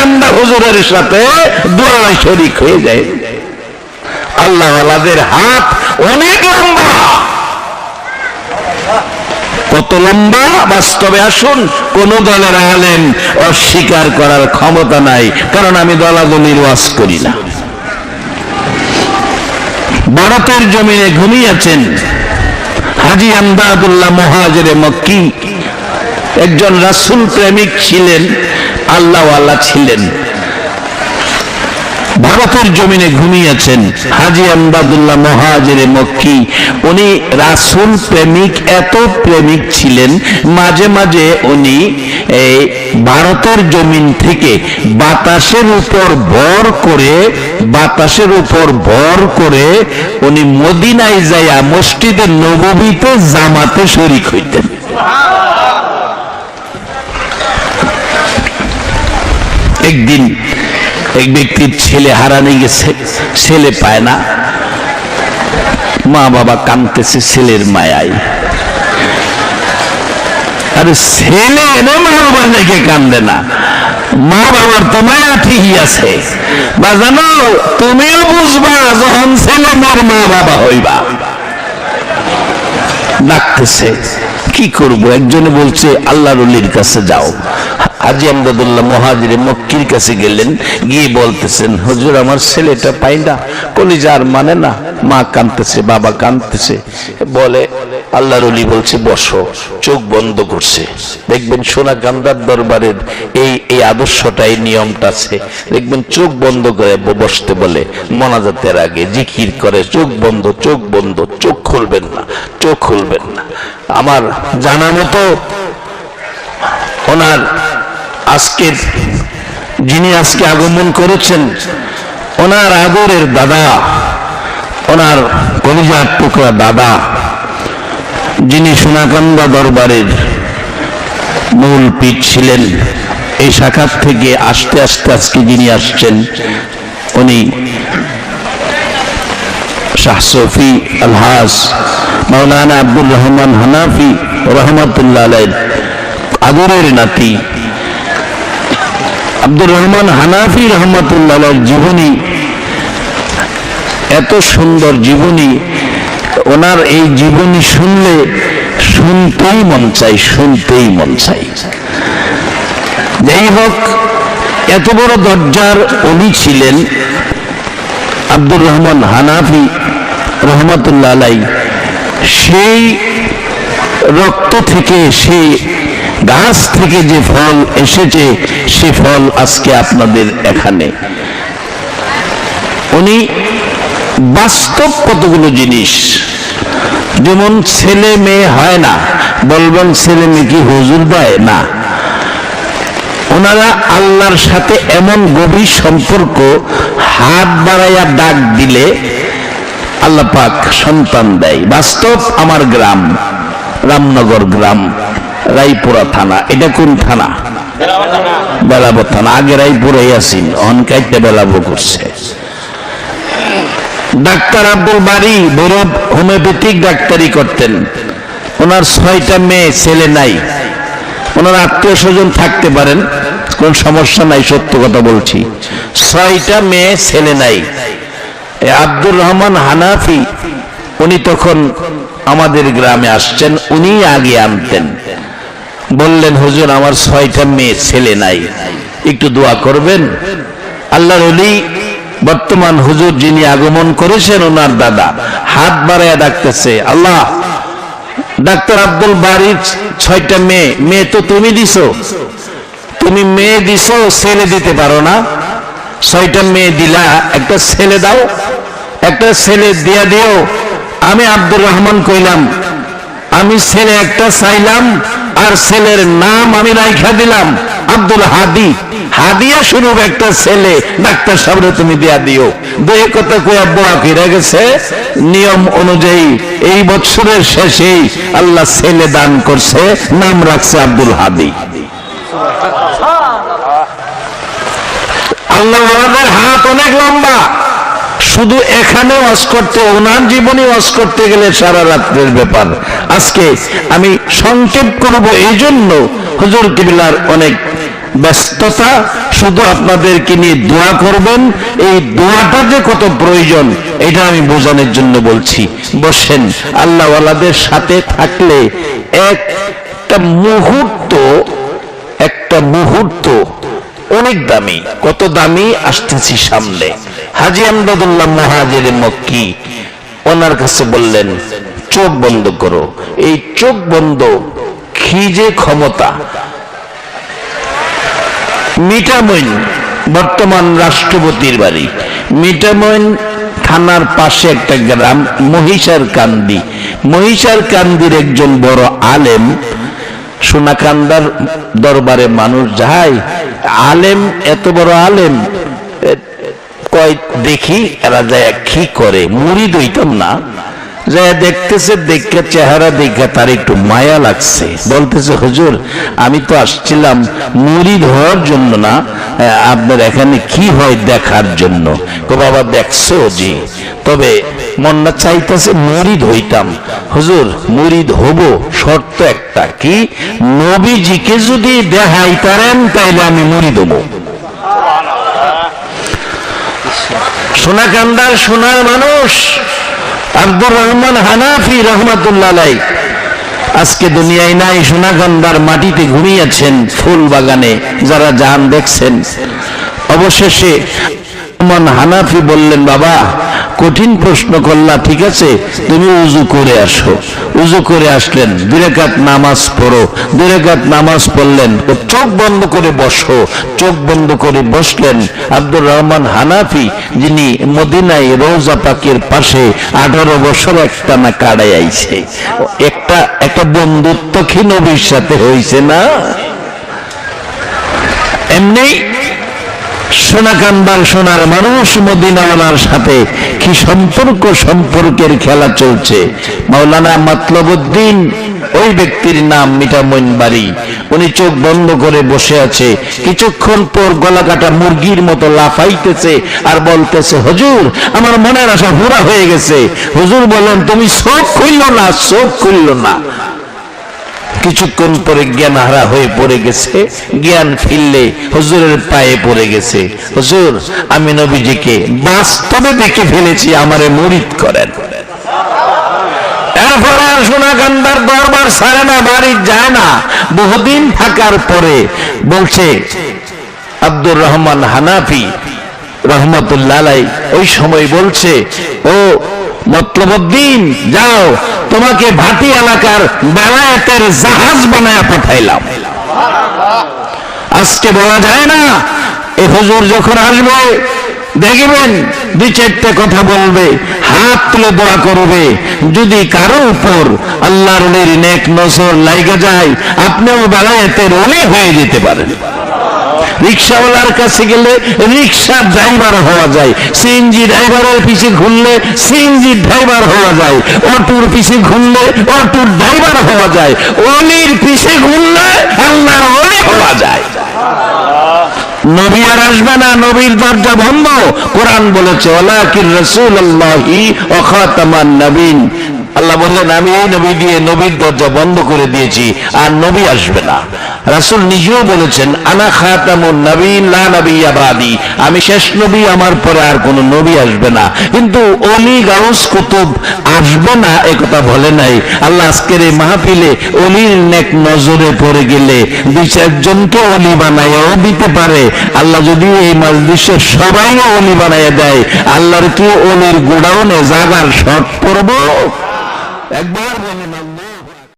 কান্দা হুজুরের সাথে দোয়ায় শরীক হয়ে যায়। আল্লাহওয়ালাদের হাত অনেক লম্বা। কত লম্বা? বাস্তবে আসুন, কোন দলের আলেম অস্বীকার করার ক্ষমতা নাই, কারণ আমি দলাদলির ওয়াজ করি না। ভারতের জমিনে ঘুমিয়েছেন হাজী আমদাদুল্লাহ মুহাজিরে মক্কি, একজন রাসূল প্রেমিক ছিলেন, আল্লাহওয়ালা ছিলেন। ভারতের জমিনে ঘুমিয়েছেন হাজী আমদাদুল্লাহ মুহাজিরে মক্কি। উনি রাসূল প্রেমিক, এত প্রেমিক ছিলেন, মাঝে মাঝে উনি এই ভারতের জমিন থেকে বাতাসের উপর ভর করে উনি মদিনায় যাইয়া মসজিদে নববীতে জামাতে শরীক হইতেন। একদিন এক ব্যক্তির ছেলে হারানো গেছে, ছেলে পায় না, মা বাবা কাঁদতেছে ছেলের মায়ায়। আরে ছেলে এনে মা বাবার দেখে কান্দে না, মা বাবার তো মায়া ঠিকই আছে। বা জানো, তুমিও বুঝবা যখন ছেলে মোর মা বাবা হইবা। ডাকতেছে, কি করবো? একজনে বলছে আল্লাহর ওলির কাছে যাও। হাজী আমদাদুল্লাহ মুহাজিরে মক্কির কাছে গেলেন, গিয়ে বলতেছেন, হুজুর আমার ছেলেটা পাই না, কলিজার মানে না, মা কাঁদতেছে, বাবা কাঁদতেছে। বলে আল্লাহর ওলি বলছে বসো, চোখ বন্ধ করছে। দেখবেন সোনা কান্দার দরবারের এই আদর্শটা, এই নিয়মটা আছে। দেখবেন চোখ বন্ধ করে বসতে বলে, মোনাজাতের আগে জিকির করে চোখ বন্ধ, চোখ খুলবেন না, চোখ খুলবেন না। আমার জানা মতো ওনার আজকের যিনি আজকে আগমন করেছেন, ওনার আদরের দাদা, ওনার কলিজার টুকরা দাদা, যিনি সোনাকান্দা দরবারের মূল পীঠ ছিলেন, এই শাখার থেকে আস্তে আস্তে আজকে যিনি আসছেন, উনি শাহ শফি আলহাজ মাওলানা আব্দুর রহমান হানাফি রহমাতুল্লাহ আলাইহি আদরের নাতি। আব্দুর রহমান হানাফি রহমাতুল্লাহ আলাইহির জীবনী, এত সুন্দর জীবনী। ওনার এই জীবনী শুনলে শুনতেই মন চাই। যাই হোক, এত বড় দরজার উনি ছিলেন আব্দুর রহমান হানাফি রহমাতুল্লাহ আলাইহি। সেই রক্ত থেকে, সেই গাছ থেকে যে ফল এসেছে, সে ফল আজকে আপনাদের এখানে। উনি বাস্তব কতগুলো জিনিস, যেমন ছেলে মেয়ে হয় না, বলবেন ছেলে মেয়ে কি হুজুর দেয় না। ওনারা আল্লাহর সাথে এমন গভীর সম্পর্ক, হাত বাড়াইয়া ডাক দিলে আল্লাহ পাক সন্তান দেয়। বাস্তব আমার গ্রাম, রামনগর গ্রাম, রায়পুরা থানা। এটা কোন থানা? বেলাবো থানা। আগে রায়পুরে আসিন, অনকাইতে বেলাবো করছে। ডাক্তার আব্দুল বারী বৈরব হোমিওপ্যাথিক ডাক্তারি করতেন। ওনার 6টা মেয়ে, ছেলে নাই। ওনার আত্মীয় স্বজন থাকতে পারেন, কোন সমস্যা নাই, সত্য কথা বলছি। 6টা মেয়ে, ছেলে নাই। আব্দুর রহমান হানাফি উনি তখন আমাদের গ্রামে আসছেন, উনি আগে আনতেন। বললেন, হুজুর আমার 6টা মেয়ে, ছেলে নাই, একটু দোয়া করবেন। আল্লাহর ওলি বর্তমান হুজুর যিনি আগমন করেছেন, ওনার দাদা হাত বাড়ায় ডাকতেছে, আল্লাহ, ডাক্তার আব্দুল বারীর 6টা মেয়ে তো তুমি দিছো, তুমি মেয়ে দিছো, ছেলে দিতে পারো না। 6টা মেয়ে দিলা, একটা ছেলে দাও, একটা ছেলে দিয়া দিও। আমি আব্দুর রহমান কইলাম, আমি ছেলে একটা চাইলাম, আর ছেলের নাম আমি রাইখা দিলাম আব্দুল হাদি। হাদিয়া স্বরূপ একটা ছেলে ডাক্তার সাহেব তুমি দিয়া দিও। দুই কথা কইয়া বড় ফিরে গেছে। নিয়ম অনুযায়ী এই বছরের শেষেই আল্লাহ ছেলে দান করছে, নাম রাখছে আব্দুল হাদি। আল্লাহ ওনাদের হাত অনেক লম্বা। শুধু এখানে ওয়াজ করতে, ওনার জীবনে ওয়াজ করতে গেলে সারা রাত্রের ব্যাপার। আজকে আমি সংক্ষেপ করব, এই জন্য হুজুর কিবলার অনেক ব্যস্ততা, শুধু আপনাদেরকে নিয়ে দোয়া করবেন। এই দোয়াটা যে কত প্রয়োজন এটা আমি বোঝানোর জন্য বলছি। বসেন। আল্লাহওয়ালাদের সাথে থাকলে একটা মুহূর্ত অনেক দামি। কত দামি আসতেছি সামনে। হাজী আমদাদুল্লাহ মুহাজিরে মক্কি ওনার কাছে বললেন চোখ বন্ধ করো। এই চোখ বন্ধ কি যে ক্ষমতা। মিঠামইন বর্তমান রাষ্ট্রপতির বাড়ি। মিঠামইন থানার পাশে একটা গ্রাম মহিষার কান্দি। মহিষার কান্দির একজন বড় আলেম, সোনাকান্দার দরবারে মানুষ যায়। আলেম, এত বড় আলেম, কয় দেখি এরা যায় কি করে। মুরিদ হইতাম না, যায় দেখতেছে, দেখে চেহারা দেখে তার একটু মায়া লাগছে। বলতেছে হুজুর আমি তো আসছিলাম মুরিদ হওয়ার জন্য না, আপনার এখানে কি হয় দেখার জন্য। তো বাবা দেখছো? জি। তবে মনটা চাইতেছে মুরিদ হইতাম। হুজুর মুরিদ হব, শর্ত একটা, কি নবীজিকে যদি দেখাইতারেন তাইলে আমি মুরিদ হব। সোনাকান্দার সোনার মানুষ আব্দুর রহমান হানাফি রহমাতুল্লাহ আলাইহি আজকে দুনিয়ায় নাই। সোনাকান্দার মাটিতে ঘুমিয়েছেন ফুল বাগানে, যারা জান দেখছেন। অবশেষে রহমান হানাফি বললেন বাবা কঠিন প্রশ্ন করলা, ঠিক আছে তুমি উজু করে আসো। উজু করে আসলেন, 2 রাকাত নামাজ পড়ো। 2 রাকাত নামাজ পড়লেন, চোখ বন্ধ করে বসো। চোখ বন্ধ করে বসলেন। আব্দুর রহমান হানাফি, যিনি মদিনায় রওজা পাকের পাশে 18 বছর একটানা কাটাই আইছে, একটা বন্ধুত্ব কি নবীর সাথে হয়েছে না? এমনি সোনাকান্দার সোনার মানুষ মদিনাওয়ালার সাথে কি সম্পর্কের খেলা চলছে। মাওলানা মতলবউদ্দিন ওই ব্যক্তির নাম মিঠামইন বাড়ি। উনি চোখ বন্ধ করে বসে আছে। কিছুক্ষণ পর গলা কাটা মুরগির মতো লাফাইতেছে আর বলতেছে হুজুর আমার মনের আশা পুরা হয়ে গেছে। হুজুর বলেন তুমি চোখ খুললো না, চোখ খুললো না। কিছুক্ষণ পরে জ্ঞান হারা হয়ে পড়ে গেছে। জ্ঞান ফিরলে হুজুরের পায়ে পড়ে গেছে। হুজুর আমি নবীজিকে বাস্তবে দেখে ফেলেছি, আমারে মুরিদ করেন। এরপর আর সোনাকান্দার দরবার ছাড়ে না, বাড়ি যায় না। বহুদিন থাকার পরে বলছে আব্দুর রহমান হানাফি রহমতুল্লাহ আলাইহি ওই সময় বলছে ও মতলবউদ্দিন যাও, তোমাকে ভাটি এলাকার বেলায়েতের জাহাজ বানায় পাঠাইলাম। আজকে বলা যায় না। এই হুজুর যখন আসবে দেখবেন 2-4টা কথা বলবে, হাত তুলে দোয়া করবে। যদি কারো উপর আল্লাহর নেক নজর লাগা যায় আপনিও বেলায়েতের ওলি হয়ে যেতে পারেন। রিক্সাওয়ালার কাছে গেলে রিক্সা ড্রাইভার হওয়া যায়, সিএনজি ড্রাইভারের পিছে ঘুরলে সিএনজি ড্রাইভার হওয়া যায়, অটোর পিছে ঘুরলে অটোর ড্রাইভার হওয়া যায়, ওলির পিছে ঘুরলে আল্লাহর ওলি হওয়া যায়। নবী আর আসবে না, নবীর দরজা বন্ধ। কোরআন বলেছে ওয়ালাকিন রাসূলুল্লাহি ওয়া খাতামান নবীন। আল্লাহ বললেন আমি এই নবী দিয়ে নবীর দরজা বন্ধ করে দিয়েছি, আর নবী আসবে না। রাসূল নিজেও বলেছেন আনা খাতামুন নবীন লা নবিয়্যা বাদি, আমি শেষ নবী, আমার পরে আর কোনো নবী আসবে না। কিন্তু ওলি গাউস কুতুব আসবে না একথা বলে নাই। আল্লাহ আজকের এই মাহফিলে ওলির নেক নজরে পড়ে গেলে 2-4 জনকে ওলি বানায়ও দিতে পারে। আল্লাহ যদি এই মাজলিসের সবাই ওলি বানায় দেয়, আল্লাহর কি ওলির গোডাউনে জাগার শর্ট পড়ব? একবার বলেন আল্লাহ।